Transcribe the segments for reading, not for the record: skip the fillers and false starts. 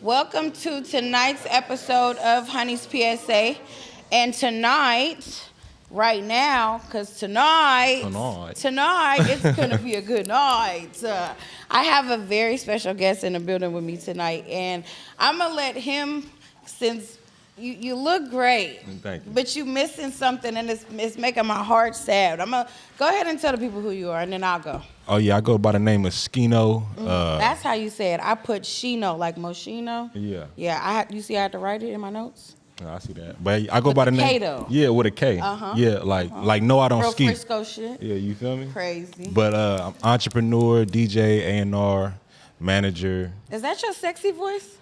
Welcome to tonight's episode of Honey's PSA. And tonight, right now, because tonight, it's going to be a good night. I have a very special guest in the building with me tonight. And I'm going to let him, since you look great, thank you. But you missing something, and it's making my heart sad. I'm going to go ahead and tell the people who you are, and then I'll go. Oh, yeah, I go by the name of Scino. That's how you say it. I put Scino, like Moschino. Yeah. Yeah, you see I had to write it in my notes? No, I see that. But I go by the With a name. K, though. Yeah, with a K. Yeah, like no, I don't Real ski. Frisco shit. Yeah, you feel me? Crazy. But I'm entrepreneur, DJ, A&R, manager. Is that your sexy voice?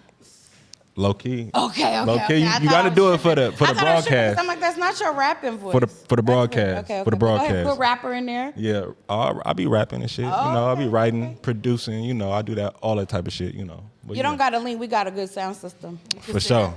Low key. Okay. Low key. You got to do it for the broadcast. I'm like, that's not your rapping voice. For the broadcast. Okay. For the broadcast. Go ahead, put rapper in there. Yeah, I be rapping and shit. I be writing, producing. I do that all that type of shit. But, You don't got to lean. We got a good sound system. For sure.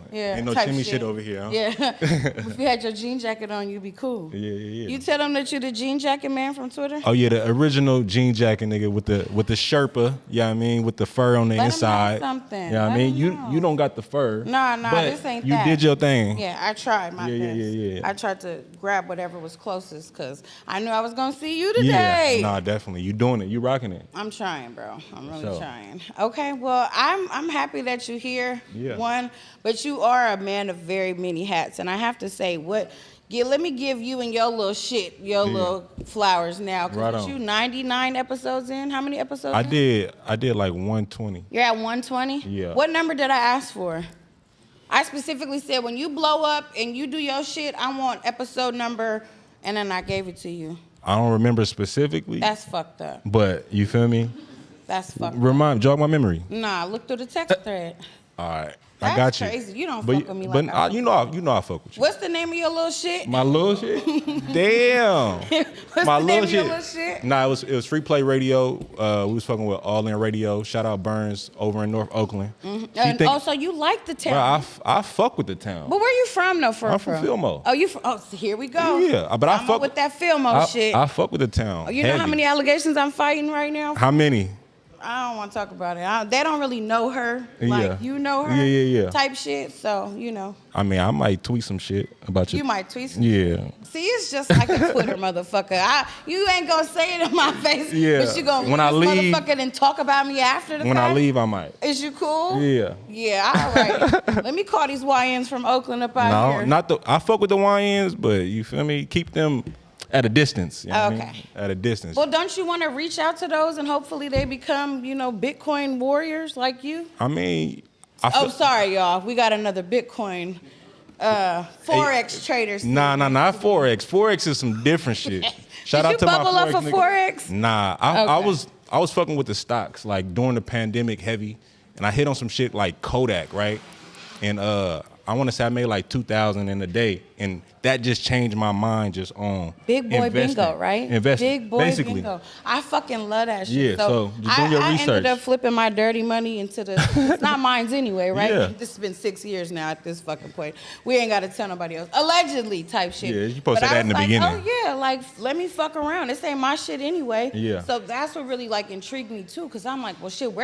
Yeah, Ain't no type chimney shit over here. Huh? Yeah. If you had your jean jacket on, you'd be cool. Yeah. You tell them that you the jean jacket man from Twitter? Oh yeah, the original jean jacket nigga with the Sherpa, with the fur on the Let inside. him have something. Yeah, Let him know. you don't got the fur. Nah, but this ain't you that. did your thing. Yeah, I tried my best. Yeah. I tried to grab whatever was closest because I knew I was gonna see you today. Yeah, nah, definitely. You doing it. You rocking it. I'm trying, bro. I'm really trying. Okay, well, I'm happy that you're here. Yeah. One, but you are a man of very many hats, and I have to say, let me give you and your little shit, little flowers now. Right Cause on. you 99 episodes in. How many episodes? I did like 120. You're at 120. Yeah. What number did I ask for? I specifically said when you blow up and you do your shit, I want episode number, and then I gave it to you. I don't remember specifically. That's fucked up. But you feel me? That's fucked up. Jog my memory. Nah, look through the text thread. All right. That's I got you. crazy. You don't fuck with me but like I you know I fuck with you. What's the name of your little shit? My little shit? Damn. What's My the little name of shit. your little shit? Nah, it was Free Play Radio. We was fucking with All In Radio. Shout out Burns over in North Oakland. So you like the town? Bro, I fuck with the town. But where you from though? I'm from Fillmore. Oh, you from? Oh, so here we go. Yeah, but I I'm fuck up with that Fillmore shit. I fuck with the town. Oh, you know how many allegations I'm fighting right now? How many? I don't want to talk about it. They don't really know her like you know her. Yeah. Type shit. So I mean, I might tweet some shit about you. You might tweet some Yeah. shit. See, it's just like a Twitter motherfucker. You ain't gonna say it in my face. Yeah. But you gonna When I leave, motherfucker and talk about me after the When fact? I leave, I might. Is you cool? Yeah. Yeah, all right. Let me call these YNs from Oakland up out here. I fuck with the YNs, but you feel me? Keep them at a distance. You know what I mean? At a distance. Well, don't you want to reach out to those and hopefully they become, Bitcoin warriors like you? I mean, Sorry, y'all. We got another Bitcoin Forex traders. Nah, not Forex. Forex is some different shit. Shout out to my bubble up for nigga. Forex? Nah, I was fucking with the stocks like during the pandemic heavy, and I hit on some shit like Kodak, right? And I want to say I made like 2,000 in a day, and that just changed my mind just on Big boy investing. bingo, right? Investing, Big boy basically. bingo. I fucking love that shit. Yeah, so just doing your I research. ended up flipping my dirty money into it's not mine's anyway, right? Yeah. This has been 6 years now at this fucking point. We ain't got to tell nobody else. Allegedly type shit. Yeah, you supposed to But say that I in was the like, beginning. oh yeah, like let me fuck around. This ain't my shit anyway. Yeah. So that's what really like intrigued me too, because I'm like, well shit,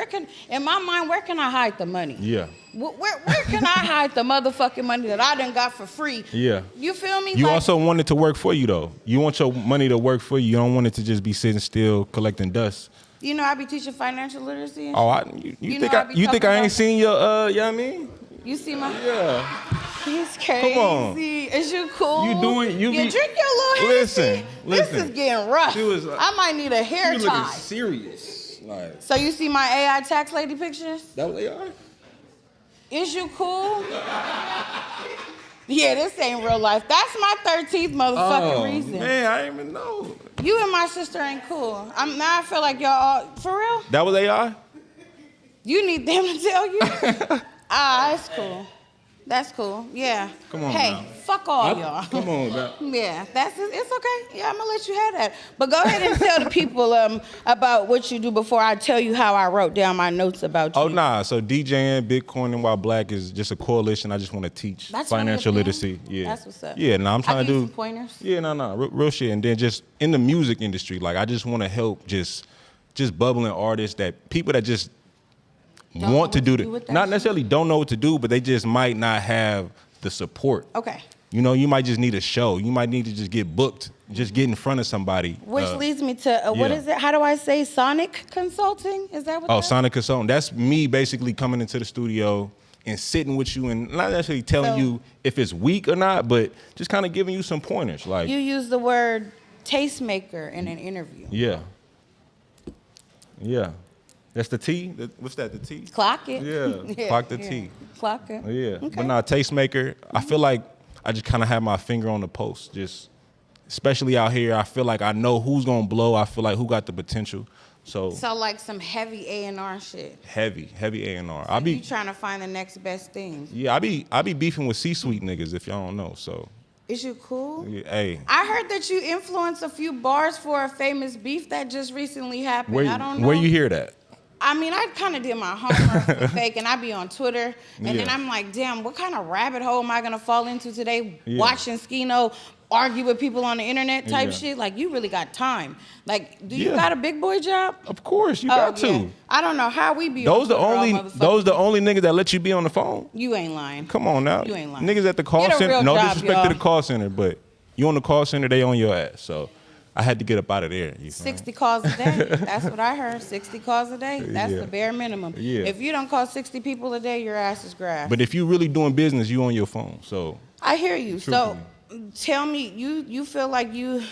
in my mind, where can I hide the money? Yeah. Where can I hide the motherfucking money that I done got for free? Yeah. You feel me? You also want it to work for you, though. You want your money to work for you. You don't want it to just be sitting still collecting dust. I be teaching financial literacy. Oh, you think I ain't seen your, you know what I mean? You see my? Yeah. He's crazy. Come on. Is you cool? You drink your little Listen. Listen. This is getting rough. Was, I might need a hair you tie. looking serious. Like. So you see my AI tax lady pictures? That what they are? Is you cool? Yeah, this ain't real life. That's my 13th motherfucking reason. Man, I didn't even know. You and my sister ain't cool. Now I feel like y'all all, for real? That what they are? You need them to tell you? It's cool. That's cool. Yeah. Come on. Hey, now. fuck all y'all. Come on, bro. Yeah, it's okay. Yeah, I'm gonna let you have that. But go ahead and tell the people about what you do before I tell you how I wrote down my notes about you. Oh nah, so DJing, Bitcoin, and While Black is just a coalition. I just want to teach financial literacy. Yeah, that's what's up. Yeah, I'm trying to do some pointers. Yeah, real shit. And then just in the music industry, like I just want to help just bubbling artists, that people that just want to do that. Not necessarily don't know what to do, but they just might not have the support. Okay. You know, you might just need a show. You might need to just get booked, just get in front of somebody. Which leads me to, what is it? How do I say Sonic Consulting? Is that what Oh, Sonic Consulting. That's me basically coming into the studio and sitting with you and not necessarily telling you if it's weak or not, but just kind of giving you some pointers. Like you use the word tastemaker in an interview. Yeah. Yeah. That's the T? What's that, the T? Clock it. Yeah, clock the T. Clock it. Yeah, Okay. but nah, tastemaker, I feel like I just kind of have my finger on the pulse. Just, especially out here, I feel like I know who's going to blow. I feel like who got the potential. So like some heavy A&R shit. Heavy A&R. So you trying to find the next best thing. Yeah, I be beefing with C-suite niggas if y'all don't know, so. Is you cool? Yeah, hey. I heard that you influenced a few bars for a famous beef that just recently happened. I don't know. Where you hear that? I mean, I kind of did my homework for fake, and I be on Twitter, and then I'm like, damn, what kind of rabbit hole am I gonna fall into today? Watching Scino argue with people on the internet type shit. Like, you really got time. Like, do you got a big boy job? Of course, you got to. Yeah. I don't know how we be. Those the only niggas that let you be on the phone. You ain't lying. Come on now. You ain't lying. Niggas at the call center. No job, disrespect to the call center, but you on the call center, they on your ass. So I had to get up out of there. 60 calls a day. That's what I heard. 60 calls a day. That's the bare minimum. Yeah. If you don't call 60 people a day, your ass is grass. But if you really doing business, you on your phone. So I hear you. So tell me, you feel like you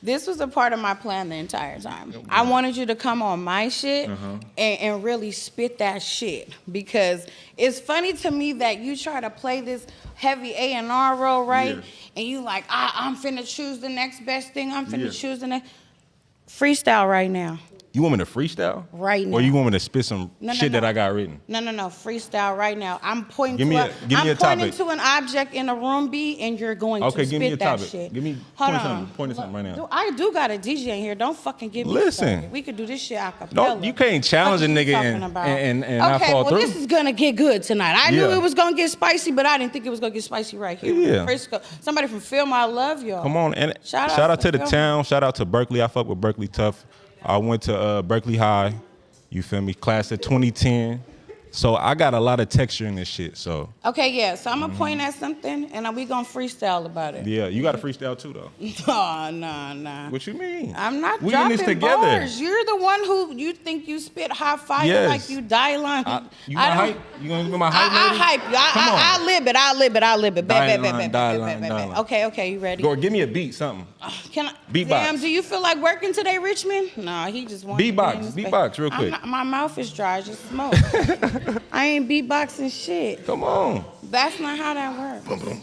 this was a part of my plan the entire time. I wanted you to come on my shit and really spit that shit, because it's funny to me that you try to play this heavy A&R role, right? Yeah. And you like, I'm finna choose the next best thing. I'm finna choose the next. Freestyle right now. You want me to freestyle? Right now. Or you want me to spit some shit that I got written? No. Freestyle right now. I'm pointing to an object in a room B, and you're going to spit that shit. Give me point something right now. I do got a DJ in here. Don't fucking give me started. We could do this shit a cappella. No, you can't challenge a nigga and not fall through. Okay, well, this is going to get good tonight. I knew it was going to get spicy, but I didn't think it was going to get spicy right here. Yeah. Frisco. Somebody from Film, I love y'all. Come on. And shout out to the town. Shout out to Berkeley. I fuck with Berkeley tough. I went to Berkeley High, you feel me, class of 2010. So I got a lot of texture in this shit, so. Okay, yeah, so I'm gonna point at something, and we gonna freestyle about it. Yeah, you got to freestyle too, though. Oh, nah. What you mean? I'm not we dropping in this together. Bars. You're the one who you think you spit hot fire like you die line. You my hype? You gonna give me my hype, lady? I hype you. I'll live it. Die. Okay, you ready? Go, give me a beat, something. Can I? Beatbox. Damn, do you feel like working today, Richmond? No, he just wants Beatbox real quick. My mouth is dry, I just smoke. I ain't beatboxing shit. Come on. That's not how that works.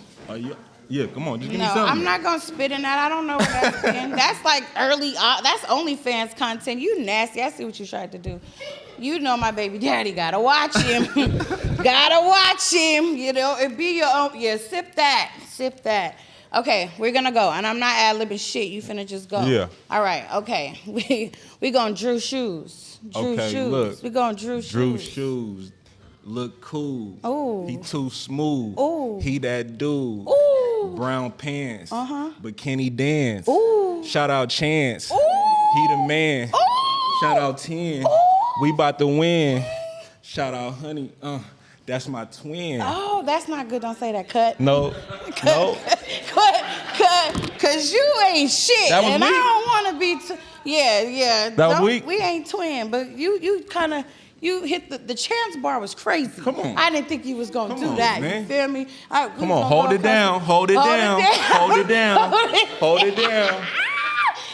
Yeah, come on, just give me something. I'm not gonna spit in that. I don't know what that's in. That's like that's OnlyFans content. You nasty. I see what you tried to do. You know my baby daddy, gotta watch him. Gotta watch him. You know, it be your own. Yeah, sip that. Okay, we're gonna go, and I'm not ad-libbing shit. You finna just go. Yeah. All right. Okay. We gonna Drew shoes. Look. We gonna Drew shoes. Drew shoes. Look cool. Ooh. He too smooth. Ooh. He that dude. Ooh. Brown pants. Bikini dance. Ooh. Shout out Chance. Ooh. He the man. Ooh. Shout out 10. Ooh. We about to win. Shout out Honey. That's my twin. Oh, that's not good. Don't say that. Cut. No. Cut. Cause you ain't shit. That was and weak. I don't want to be. Yeah. That was weak. We ain't twin, but you kind of. You hit the Chance bar was crazy. Come on. I didn't think you was gonna do that. Man. You feel me? Come on, hold it down.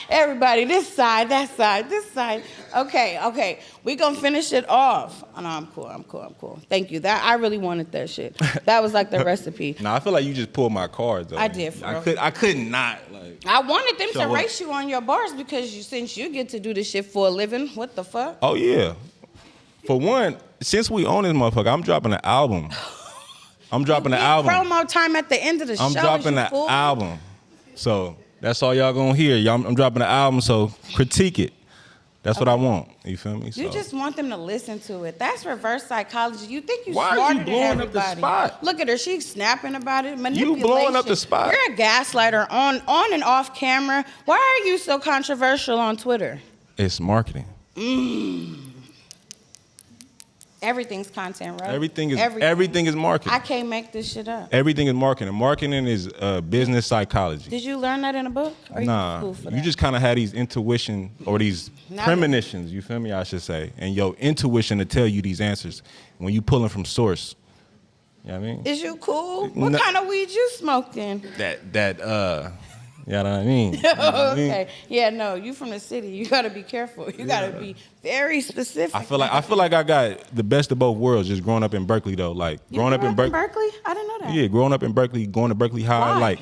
Everybody, this side, that side, this side. Okay. We gonna finish it off. Oh, no, I'm cool. Thank you. I really wanted that shit. That was like the recipe. Nah, I feel like you just pulled my cards though. I did. I could not like. I wanted them to race you on your bars because since you get to do this shit for a living, what the fuck? Oh yeah. For one, since we own this motherfucker, I'm dropping an album. Promo time at the end of the show. I'm dropping an album. So that's all y'all gonna hear. I'm dropping an album, so critique it. That's what I want. You feel me? You just want them to listen to it. That's reverse psychology. You think you Why smarter are you blowing than everybody. up the spot? Look at her. She's snapping about it. Manipulation. You blowing up the spot. You're a gaslighter on and off camera. Why are you so controversial on Twitter? It's marketing. Everything's content, right? Everything is marketing. I can't make this shit up. Everything is marketing. Marketing is business psychology. Did you learn that in a book? Or Nah, you just kind of had these intuition or these premonitions, you feel me, I should say. And your intuition to tell you these answers when you pulling from source. You know what I mean? Is you cool? What kind of weed you smoking? You know what I mean? Okay. Yeah, no, you from the city. You got to be careful. You got to be very specific. I feel like I got the best of both worlds just growing up in Berkeley though. Like growing up in Berkeley. I didn't know that. Yeah, growing up in Berkeley, going to Berkeley High, Why? like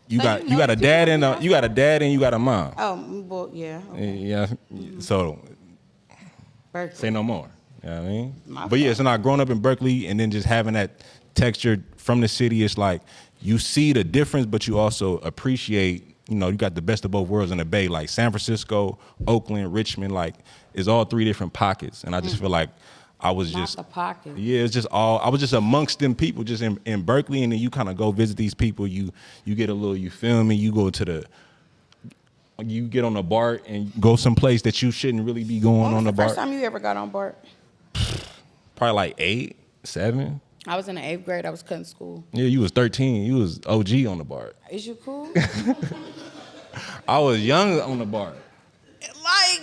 you got a dad and you got a mom. Oh, well, yeah. Okay. Yeah. So Berkeley. say no more. You know what I mean? But yeah, so now growing up in Berkeley and then just having that texture from the city, it's like you see the difference, but you also appreciate, you know, you got the best of both worlds in the Bay, like San Francisco, Oakland, Richmond, like it's all three different pockets. And I just feel like I was just, a pocket. Yeah, it's just I was just amongst them people just in Berkeley. And then you kind of go visit these people, you get a little, you feel me? You go to you get on the BART and go someplace that you shouldn't really be going on the BART. First time you ever got on BART? Probably like 8, 7. I was in the 8th grade. I was cutting school. Yeah, you was 13. You was OG on the BART. Is you cool? I was young on the BART. Like,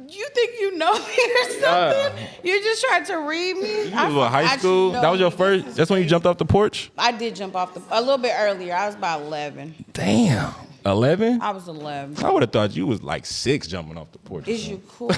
you think you know me or something? You just tried to read me? You was in high school? That was your first? That's when you jumped off the porch? I did jump off a little bit earlier. I was about 11. Damn. 11? I was 11. I would have thought you was like 6 jumping off the porch. Is you cool?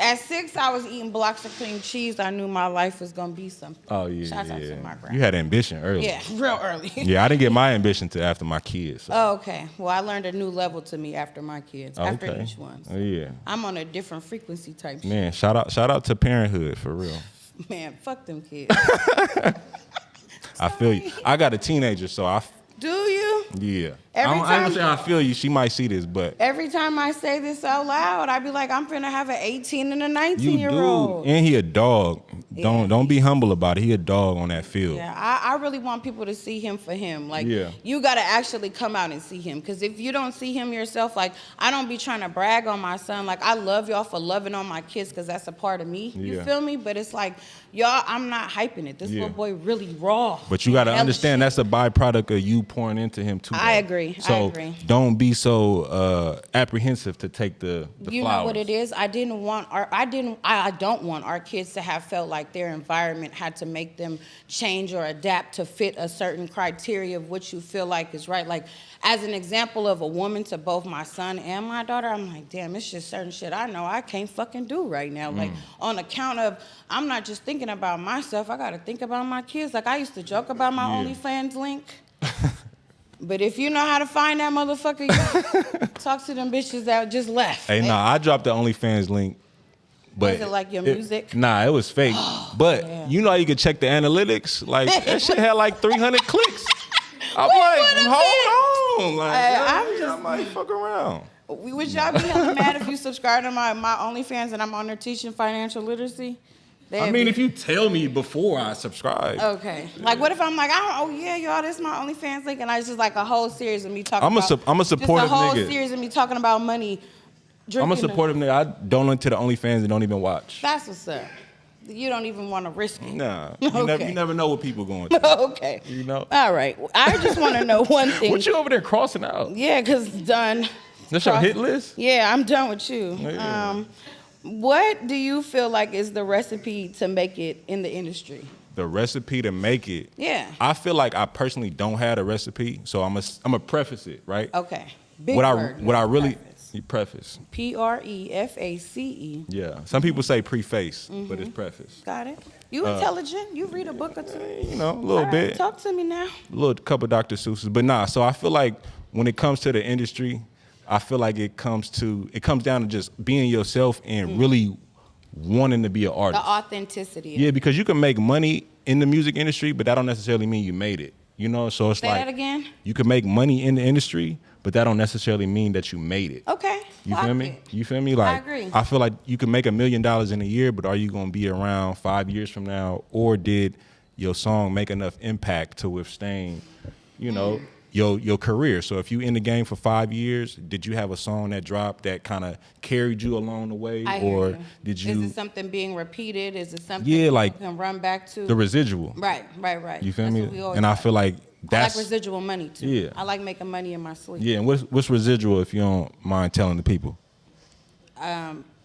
At 6, I was eating blocks of cream cheese. I knew my life was going to be something. Oh, yeah, Shout out to my grandma. You had ambition early. Yeah, real early. Yeah, I didn't get my ambition till after my kids. So. Oh, okay. Well, I learned a new level to me after my kids, after each one. Oh, yeah. I'm on a different frequency type shit. Man, shout out to parenthood, for real. Man, fuck them kids. I feel you. I got a teenager, so Do you? Yeah. Every I ain't gonna say I feel you. She might see this, but every time I say this out loud, I be like, I'm finna have an 18 and a 19-year-old. And he a dog. Yeah. Don't be humble about it. He a dog on that field. Yeah, I really want people to see him for him. Like, Yeah. you got to actually come out and see him. Because if you don't see him yourself, like, I don't be trying to brag on my son. Like, I love y'all for loving on my kids because that's a part of me. You Yeah. feel me? But it's like, y'all, I'm not hyping it. This Yeah. little boy really raw. But you got to Hella understand shit. that's a byproduct of you pouring into him too. I though. agree. So I agree. don't be so apprehensive to take the You flowers. know what it is? I don't want our kids to have felt like their environment had to make them change or adapt to fit a certain criteria of what you feel like is right. Like, as an example of a woman to both my son and my daughter, I'm like, damn, it's just certain shit I know I can't fucking do right now. Like, on account of, I'm not just thinking about myself, I gotta think about my kids. Like, I used to joke about my OnlyFans link. But if you know how to find that motherfucker, you talk to them bitches that just left. Hey, nah, I dropped the OnlyFans link. But Was it like your music? Nah, it was fake. But you know how you could check the analytics? Like, that shit had like 300 clicks. I'm like, hold on. Like, I might fuck around. Would y'all be hella mad if you subscribe to my OnlyFans and I'm on there teaching financial literacy? I mean, if you tell me before I subscribe. Okay. Like, what if I'm like, oh yeah, y'all, this is my OnlyFans link, and I just like a whole series of me talking I'm a supportive just a whole nigga. series of me talking about money. I'm a supportive nigga. I don't look to the OnlyFans and don't even watch. That's what's up. You don't even want to risk it. Nah. Okay. You never know what people going through. Okay. You know? All right. I just want to know one thing. What you over there crossing out? Yeah, because done. That's your hit list? Yeah, I'm done with you. Yeah. What do you feel like is the recipe to make it in the industry? The recipe to make it? Yeah. I feel like I personally don't have a recipe, so I'm a preface it, right? Okay. Big What word. I really preface. preface. PREFACE. Yeah. Some people say preface, but it's preface. Got it. You intelligent. You read a book or two. You know, a little bit. Talk to me now. A little couple Dr. Seuss's, but nah. So I feel like when it comes to the industry, I feel like it comes down to just being yourself and really wanting to be an artist. The authenticity. Yeah, because you can make money in the music industry, but that don't necessarily mean you made it. You know, so it's Say like that again? You can make money in the industry, but that don't necessarily mean that you made it. Okay. You feel me? You feel me? Like, I agree. I feel like you can make $1 million in a year, but are you going to be around 5 years from now, or did your song make enough impact to withstand, you know, your career. So if you in the game for 5 years, did you have a song that dropped that kind of carried you along the way, or did you? Is it something being repeated? Is it something you can run back to? The residual. Right. You feel That's me? And I feel like that's I like residual money too. Yeah. I like making money in my sleep. Yeah. And what's residual, if you don't mind telling the people?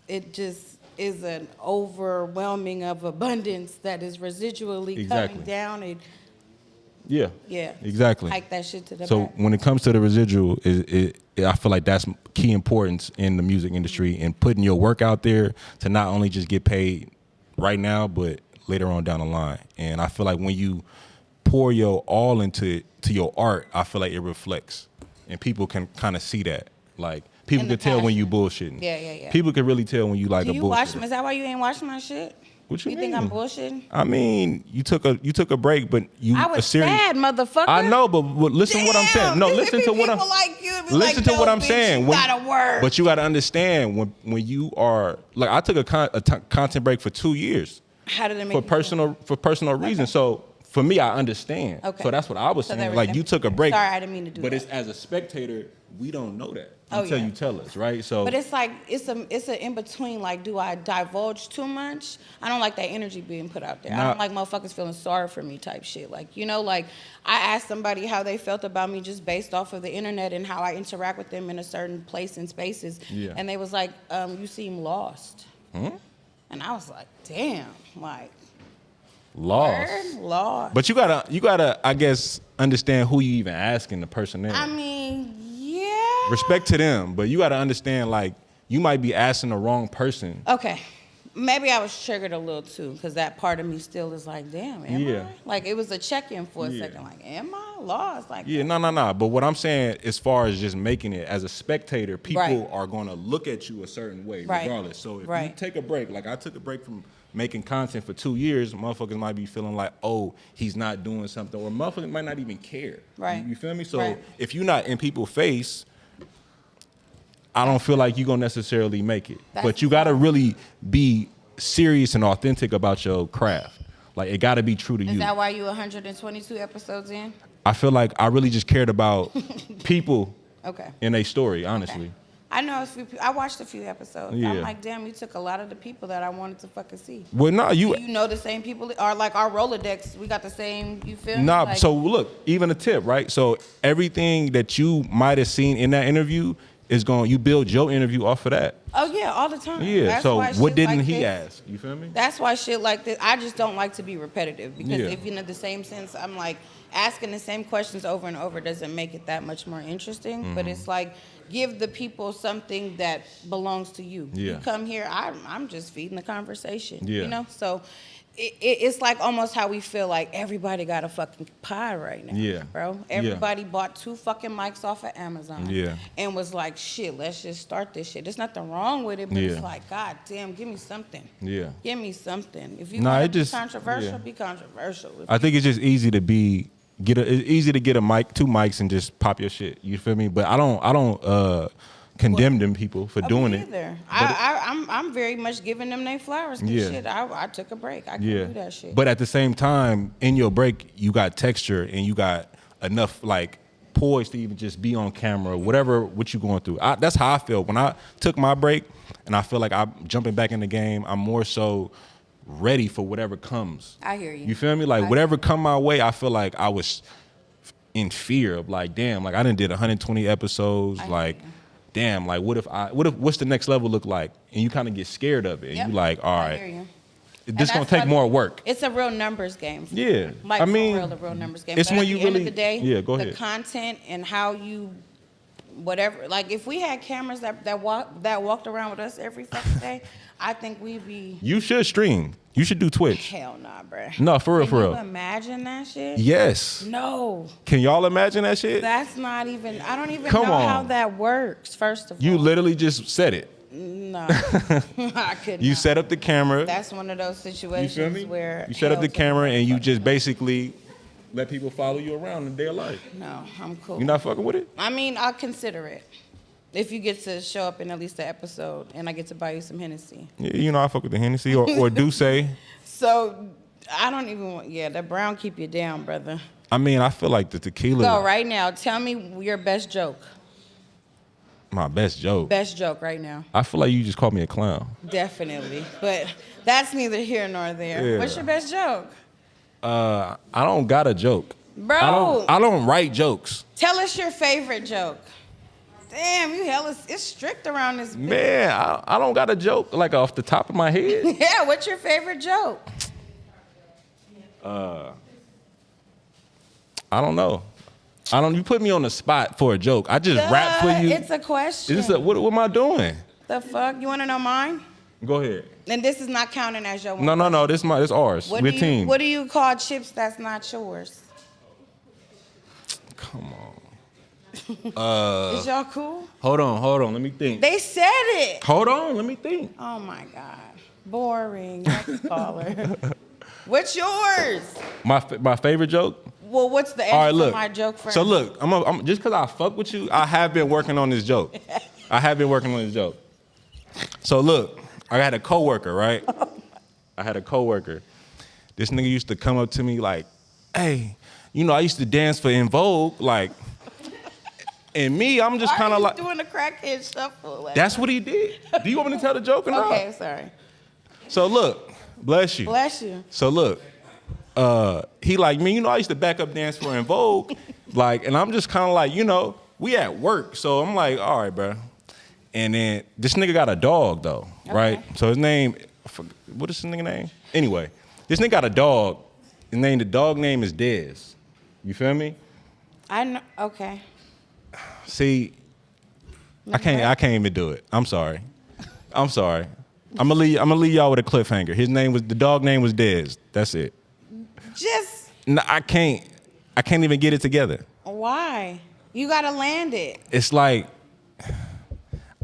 It just is an overwhelming of abundance that is residually coming down. Yeah. Exactly. Hike that shit to the So back. when it comes to the residual, I feel like that's key importance in the music industry and putting your work out there to not only just get paid right now, but later on down the line. And I feel like when you pour your all into your art, I feel like it reflects, and people can kind of see that. Like people can tell when you bullshitting. Yeah. People can really tell when you like a bullshit. Is that why you ain't watching my shit? What you mean? Think I'm bullshitting? I mean, you took a break, but I was sad, motherfucker. I know, but listen to what I'm saying. No, listen to what I'm. Listen to what I'm saying. You gotta work. But you gotta understand when you are like, I took a content break for 2 years. How did it make for personal reasons? So for me, I understand. Okay. So that's what I was saying. Like, you took a break. Sorry, I didn't mean to do that. But it's as a spectator, we don't know that until you tell us, right? So. But it's like it's an in between. Like, do I divulge too much? I don't like that energy being put out there. I don't like motherfuckers feeling sorry for me type shit. Like, like I asked somebody how they felt about me just based off of the internet and how I interact with them in a certain place and spaces. Yeah. And they was like, you seem lost. And I was like, damn, like. Lost. But you gotta, I guess, understand who you even asking the person there. I mean, yeah. Respect to them, but you gotta understand, like, you might be asking the wrong person. Okay. Maybe I was triggered a little too, because that part of me still is like, damn, am I? Like, it was a check-in for a second, like, am I lost? Like, no. But what I'm saying, as far as just making it as a spectator, people are gonna look at you a certain way, regardless. So if you take a break, like I took a break from making content for 2 years, motherfuckers might be feeling like, oh, he's not doing something, or motherfuckers might not even care. Right. You feel me? So if you're not in people's face, I don't feel like you're gonna necessarily make it. But you gotta really be serious and authentic about your craft. Like, it gotta be true to you. Is that why you 122 episodes in? I feel like I really just cared about people Okay. in a story, honestly. Okay. I know I watched a few episodes. Yeah. I'm like, damn, you took a lot of the people that I wanted to fucking see. Well, no, you know the same people, or like our Rolodex, we got the same, you feel me? Nah, like, so look, even a tip, right? So everything that you might have seen in that interview is you build your interview off of that. Oh yeah, all the time. Yeah, That's so what didn't like he ask? You feel me? That's why shit like this, I just don't like to be repetitive, because Yeah. if you know the same sense, I'm like, asking the same questions over and over doesn't make it that much more interesting, but it's like, give the people something that belongs to you. Yeah. You come here, I'm just feeding the conversation, Yeah. So it's like almost how we feel like everybody got a fucking pie right now, Yeah. bro. Everybody bought 2 fucking mics off of Amazon, and was like, shit, let's just start this shit. There's nothing wrong with it, but it's like, god damn, give me something. Yeah. Give me something. If you want to be controversial, be controversial. I think it's just easy to it's easy to get a mic, 2 mics, and just pop your shit. You feel me? But I don't condemn them people for doing it. I'm very much giving them their flowers. Shit, I took a break. I can't do that shit. But at the same time, in your break, you got texture and you got enough like poise to even just be on camera, what you going through. That's how I feel when I took my break, and I feel like I'm jumping back in the game. I'm more so ready for whatever comes. I hear you. You feel me? Like whatever come my way, I feel like I was in fear of like, damn, like I done did 120 episodes, like. Damn, like what's the next level look like? And you kind of get scared of it. And you like, all right, this gonna take more work. It's a real numbers game. Yeah. Like, I mean, the real numbers game. It's but when you at the really, end of the day, go ahead. The content and how you, whatever, like if we had cameras that walked around with us every fucking day, I think we'd be. You should stream. You should do Twitch. Hell nah, bro. No, for real, for real. Can you imagine that shit? Yes. No. Can y'all imagine that shit? That's not even, I don't even know how that works, first of all. You literally just said it. No. I couldn't. You set up the camera. That's one of those situations where. You set up the camera and you just basically let people follow you around in their life. No, I'm cool. You not fucking with it? I mean, I'll consider it. If you get to show up in at least an episode and I get to buy you some Hennessy. Yeah, I fuck with the Hennessy or Douce. So I don't even want. Yeah, the brown keep you down, brother. I mean, I feel like the tequila. Go right now. Tell me your best joke. My best joke. Best joke right now. I feel like you just called me a clown. Definitely, but that's neither here nor there. Yeah. What's your best joke? I don't got a joke. Bro. I don't write jokes. Tell us your favorite joke. Damn, you hella, it's strict around this bitch. Man, I don't got a joke like off the top of my head. Yeah, what's your favorite joke? I don't know. You put me on the spot for a joke. I just rap for you. It's a question. What am I doing? The fuck? You want to know mine? Go ahead. And this is not counting as your one. No. This ours. We're a team. What do you call chips that's not yours? Come on. Is y'all cool? Hold on. Let me think. They said it. Hold on. Let me think. Oh my God. Boring. Next caller. What's yours? My favorite joke? Well, what's the answer All right, look. to my joke for So look, I'm just because I fuck with you, I have been working on this joke. So look, I had a coworker, right? This nigga used to come up to me like, hey, I used to dance for En Vogue, like, and me, I'm just kind of like doing the crackhead shuffle. Like, that's what he did. Do you want me to tell the joke or not? Okay, sorry. So look, bless you. Bless you. So look, he like me, I used to back up dance for En Vogue, like, and I'm just kind of like, we at work, so I'm like, all right, bro. And then this nigga got a dog though, right? So his name, what is his nigga name? Anyway, this nigga got a dog. The dog name is Dez. You feel me? I know. Okay. See, I can't even do it. I'm sorry. I'm gonna leave y'all with a cliffhanger. The dog name was Dez. That's it. No, I can't even get it together. Why? You gotta land it. It's like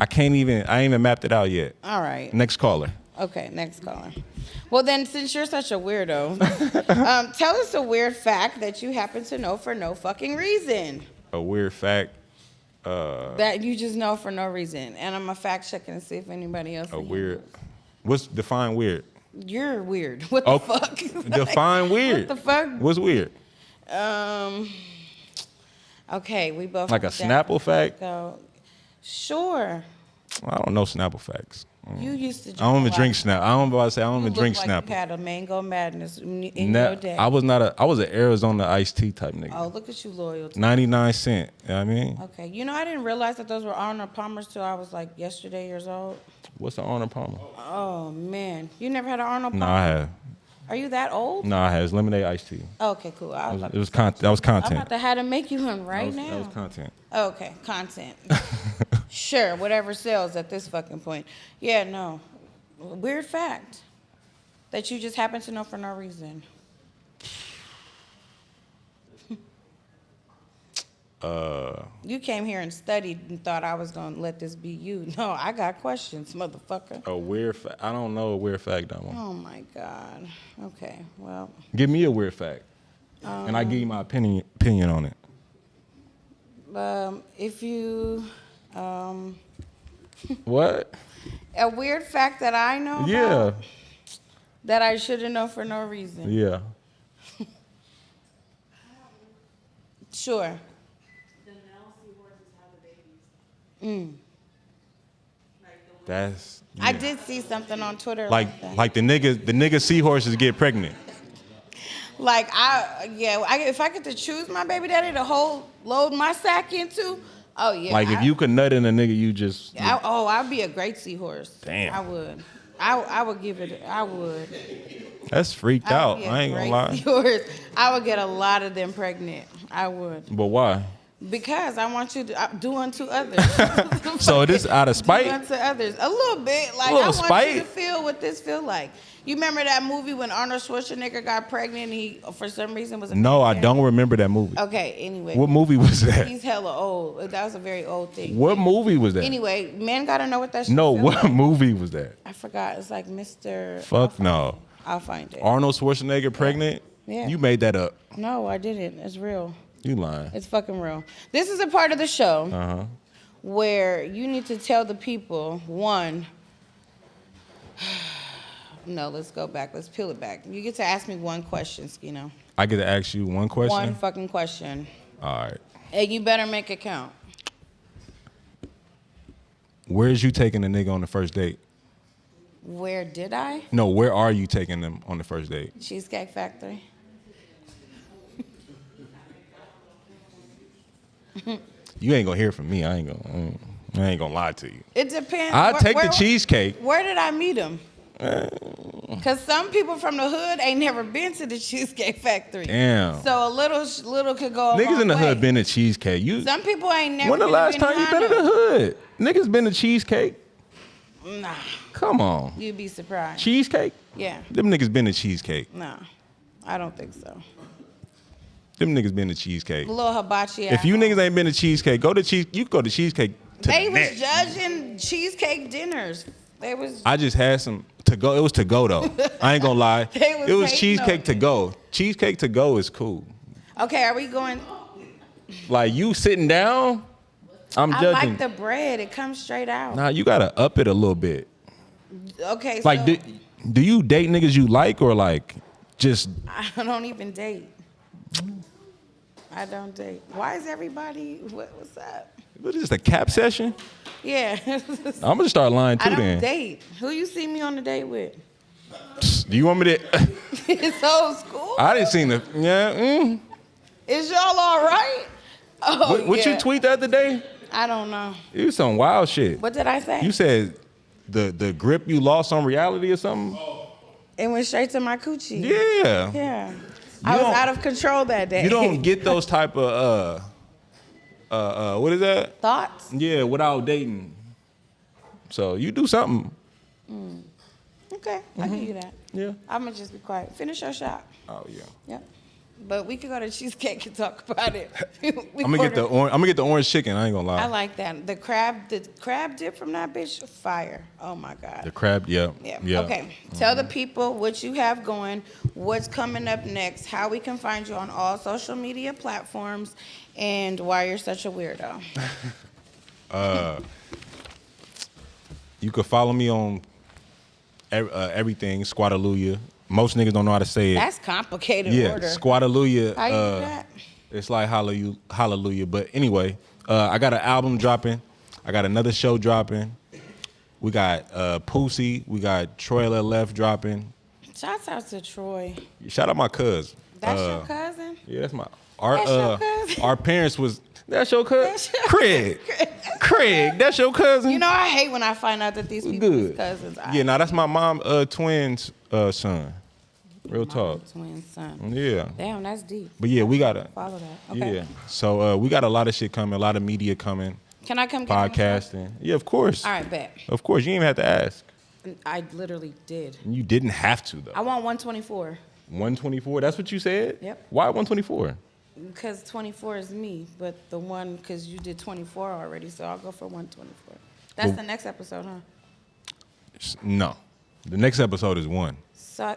I ain't even mapped it out yet. All right. Next caller. Okay, next caller. Well then, since you're such a weirdo, tell us a weird fact that you happen to know for no fucking reason. A weird fact. That you just know for no reason. And I'm a fact checking to see if anybody else. What's define weird? You're weird. What the fuck? Define weird. What the fuck? What's weird? Okay, we both like a Snapple fact. Sure. I don't know Snapple facts. You used to. I don't even drink Snapple. I don't even drink Snapple. You had a mango madness in your day. I was an Arizona iced tea type nigga. Oh, look at you, loyal. 99 cent. You know what I mean? Okay. I didn't realize that those were Arnold Palmers till I was like yesterday years old. What's an Arnold Palmer? Oh man, you never had an Arnold Palmer? No, I have. Are you that old? No, I had. It's lemonade iced tea. Okay, cool. That was content. I'm about to have to make you one right now. That was content. Okay, content. Sure, whatever sells at this fucking point. Yeah, no. Weird fact that you just happen to know for no reason. You came here and studied and thought I was going to let this be you. No, I got questions, motherfucker. A weird fact? I don't know a weird fact, no. Oh, my God. Okay, well. Give me a weird fact, and I give you my opinion on it. If you... What? A weird fact that I know about? Yeah. That I shouldn't know for no reason? Yeah. Sure. That's. Yeah. I did see something on Twitter like that. Like the nigga seahorses get pregnant. Like if I get to choose my baby daddy to load my sack into, oh yeah. Like if you could nut in a nigga, you just. I'd be a great seahorse. Damn. I would. I would give it. I would. That's freaked out. I ain't gonna lie. Seahorse. I would get a lot of them pregnant. I would. But why? Because I want you to do unto others. So this out of spite? Do unto others. A little bit. Like, I want you to feel what this feel like. You remember that movie when Arnold Schwarzenegger got pregnant and he, for some reason, was a No, I don't remember that movie. Okay, anyway. What movie was that? He's hella old. That was a very old thing. What movie was that? Anyway, men got to know what that shit No, feel what like. movie was that? I forgot. It's like Mr. Fuck no. I'll find it. Arnold Schwarzenegger pregnant? Yeah. You made that up. No, I didn't. It's real. You lying. It's fucking real. This is a part of the show where you need to tell the people, one, No, let's go back. Let's peel it back. You get to ask me one question, Scino. I get to ask you one question? One fucking question. All right. And you better make it count. Where's you taking a nigga on the first date? Where did I? No, where are you taking them on the first date? Cheesecake Factory. You ain't gonna hear from me. I ain't gonna lie to you. It depends. I'll take the cheesecake. Where did I meet him? Because some people from the hood ain't never been to the Cheesecake Factory. Damn. So a little could go a Niggas long in the way. hood been to cheesecake. Some people ain't never. When the last time you been in the hood? Niggas been to cheesecake. Nah. Come on. You'd be surprised. Cheesecake? Yeah. Them niggas been to cheesecake. No, I don't think so. Them niggas been to cheesecake. A little hibachi. If you niggas ain't been to cheesecake, you go to cheesecake. They was judging cheesecake dinners. They was. I just had some to go. It was to go though. I ain't gonna lie. It was cheesecake to go. Cheesecake to go is cool. Okay, are we going? Like you sitting down, I'm judging. I like the bread. It comes straight out. Nah, you gotta up it a little bit. Okay, like so do you date niggas you like or like just? I don't even date. I don't date. Why is everybody? What's up? What is this, a cap session? Yeah. I'm gonna start lying too. I don't then. date. Who you see me on a date with? Do you want me to? It's old school. I didn't see the. Yeah. Is y'all all right? Oh, what yeah. you tweet the other day? I don't know. It was some wild shit. What did I say? You said the grip you lost on reality or something. It went straight to my coochie. Yeah. Yeah. I was out of control that day. You don't get those type of what is that? Thoughts? Yeah, without dating. So you do something. Okay, I give you that. Yeah. I'm gonna just be quiet. Finish your shot. Oh yeah. Yep. But we could go to Cheesecake and talk about it. I'm gonna get the orange chicken. I ain't gonna lie. I like that. The crab dip from that bitch, fire. Oh my God. The crab, yeah. Okay. Tell the people what you have going, what's coming up next, how we can find you on all social media platforms, and why you're such a weirdo. You could follow me on everything, Squadaluya. Most niggas don't know how to say it. That's complicated order. Squadaluya. How you do that? It's like hallelujah. But anyway, I got an album dropping. I got another show dropping. We got Pussy. We got Troy LF dropping. Shouts out to Troy. Shout out my cuz. That's your cousin? Yeah, that's my. That's your cousin? Our parents was. That's your cousin? Craig. Craig, that's your cousin? You know, I hate when I find out that these people's cousins. Yeah, that's my mom twins son. Real talk. Twin son. Yeah. Damn, that's deep. But yeah, we gotta follow that. Okay. Yeah. So we got a lot of shit coming, a lot of media coming. Can I come get on the show? Podcasting. Yeah, of course. All right, bet. Of course. You didn't even have to ask. I literally did. You didn't have to though. I want 124. 124? That's what you said? Yep. Why 124? Because 24 is me, but the one, because you did 24 already, so I'll go for 124. That's the next episode, huh? No. The next episode is 1. So,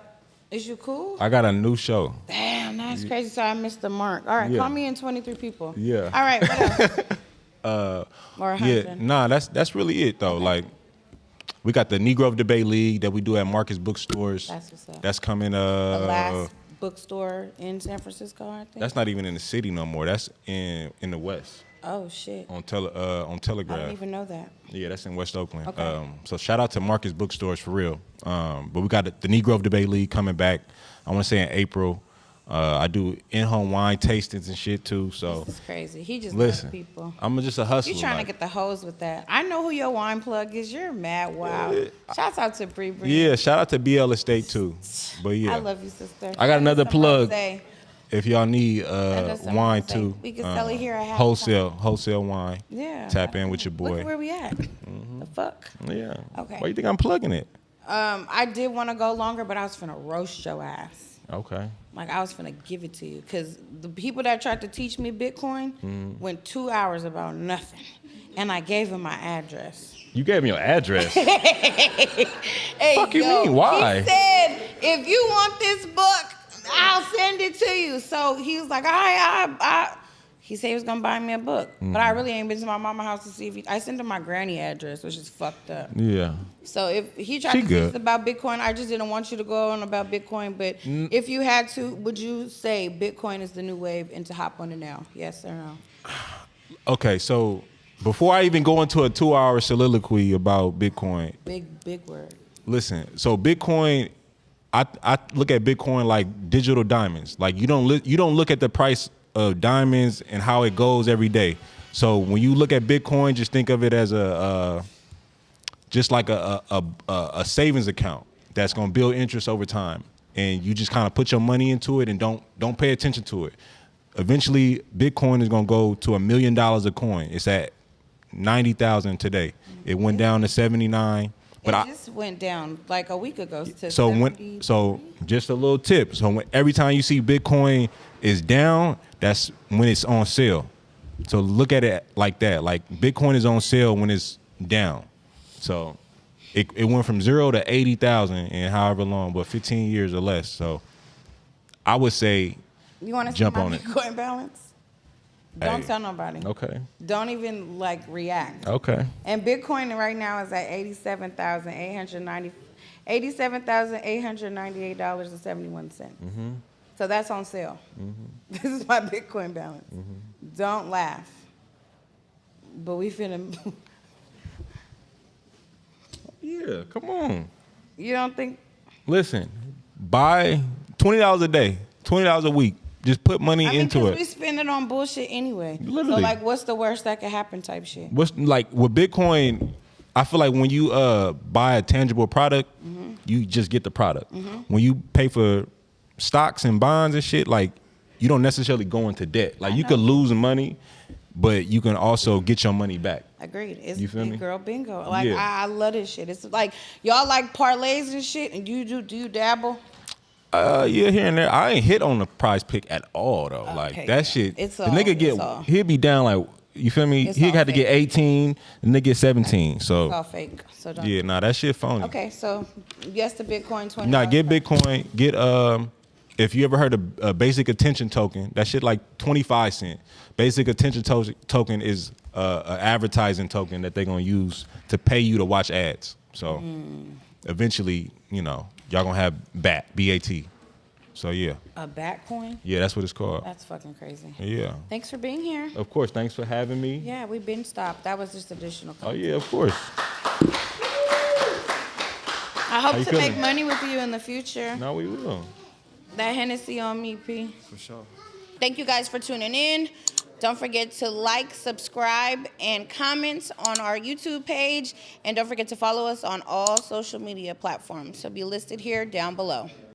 is you cool? I got a new show. Damn, that's crazy. So I missed the mark. All right, call me in 23 people. Yeah. All right, what else? Or 100. Yeah, nah, that's really it though. Okay. Like, we got the Negro Debate League that we do at Marcus Bookstores. That's what's up. That's coming. The last bookstore in San Francisco, I think. That's not even in the city no more. That's in the West. Oh shit. On Telegraph. I didn't even know that. Yeah, that's in West Oakland. Okay. So shout out to Marcus Bookstores for real. But we got the Negro Debate League coming back. I want to say in April. I do in-home wine tastings and shit too. So this is crazy. He just listen. loves people. I'm just a hustler. You trying to get the hoes with that? I know who your wine plug is. You're mad wild. Shouts out to Bree. Yeah, shout out to BL Estate too. But yeah, I love you, sister. I got another plug. Jose. If y'all need wine too, we can sell it here at wholesale wine. Yeah, tap in with your boy. Look where we at. The fuck. Yeah. Okay. Why you think I'm plugging it? I did want to go longer, but I was finna roast your ass. Okay. Like, I was finna give it to you. Because the people that tried to teach me Bitcoin went 2 hours about nothing. And I gave them my address. You gave me your address? Hey, fuck you mean? Why? He said, if you want this book, I'll send it to you. So he was like, all right, He said he was gonna buy me a book, but I really ain't been to my mama's house to see if I sent him my granny address, which is fucked up. Yeah. So if he tried to teach about Bitcoin, I just didn't want you to go on about Bitcoin. But if you had to, would you say Bitcoin is the new wave and to hop on it now? Yes or no? Okay, so before I even go into a 2-hour soliloquy about Bitcoin, big word. Listen, so Bitcoin, I look at Bitcoin like digital diamonds. Like you don't look at the price of diamonds and how it goes every day. So when you look at Bitcoin, just think of it as just like a savings account that's gonna build interest over time, and you just kind of put your money into it and don't pay attention to it. Eventually, Bitcoin is gonna go to $1 million a coin. It's at 90,000 today. It went down to 79. But it just went down like a week ago to so just a little tip. So every time you see Bitcoin is down, that's when it's on sale. So look at it like that. Like Bitcoin is on sale when it's down. So it went from 0 to 80,000 in however long, but 15 years or less. So I would say you want to jump see my on it. Bitcoin balance? Don't tell nobody. Okay. Don't even react. Okay. And Bitcoin right now is at $87,898.71. So that's on sale. This is my Bitcoin balance. Don't laugh. But we finna. Yeah, come on. You don't think? Listen, buy $20 a day, $20 a week. Just put money into it. We spend it on bullshit anyway. Literally. So what's the worst that could happen type shit? What's like with Bitcoin, I feel like when you buy a tangible product, you just get the product. When you pay for stocks and bonds and shit, like you don't necessarily go into debt. Like you could lose money, but you can also get your money back. Agreed. It's you feel me? Girl bingo. I love this shit. It's like y'all like parlays and shit, and do you dabble? Yeah, here and there. I ain't hit on the prize pick at all though. Okay, like that shit. It's the nigga he'll be down like, you feel me? He had to get 18 and they get 17. So it's all fake. So don't. Yeah, that shit phony. Okay, so yes to Bitcoin 20. Nah, get Bitcoin. Get if you ever heard of a basic attention token, that shit like 25 cents. Basic attention token is an advertising token that they're gonna use to pay you to watch ads. So eventually, y'all gonna have BAT. So yeah. A bat coin? Yeah, that's what it's called. That's fucking crazy. Yeah. Thanks for being here. Of course. Thanks for having me. Yeah, we've been stopped. That was just additional content. Oh yeah, of course. I hope to make money with you in the future. No, we will. That Hennessy on me, P. For sure. Thank you guys for tuning in. Don't forget to like, subscribe, and comment on our YouTube page. And don't forget to follow us on all social media platforms. It'll be listed here down below.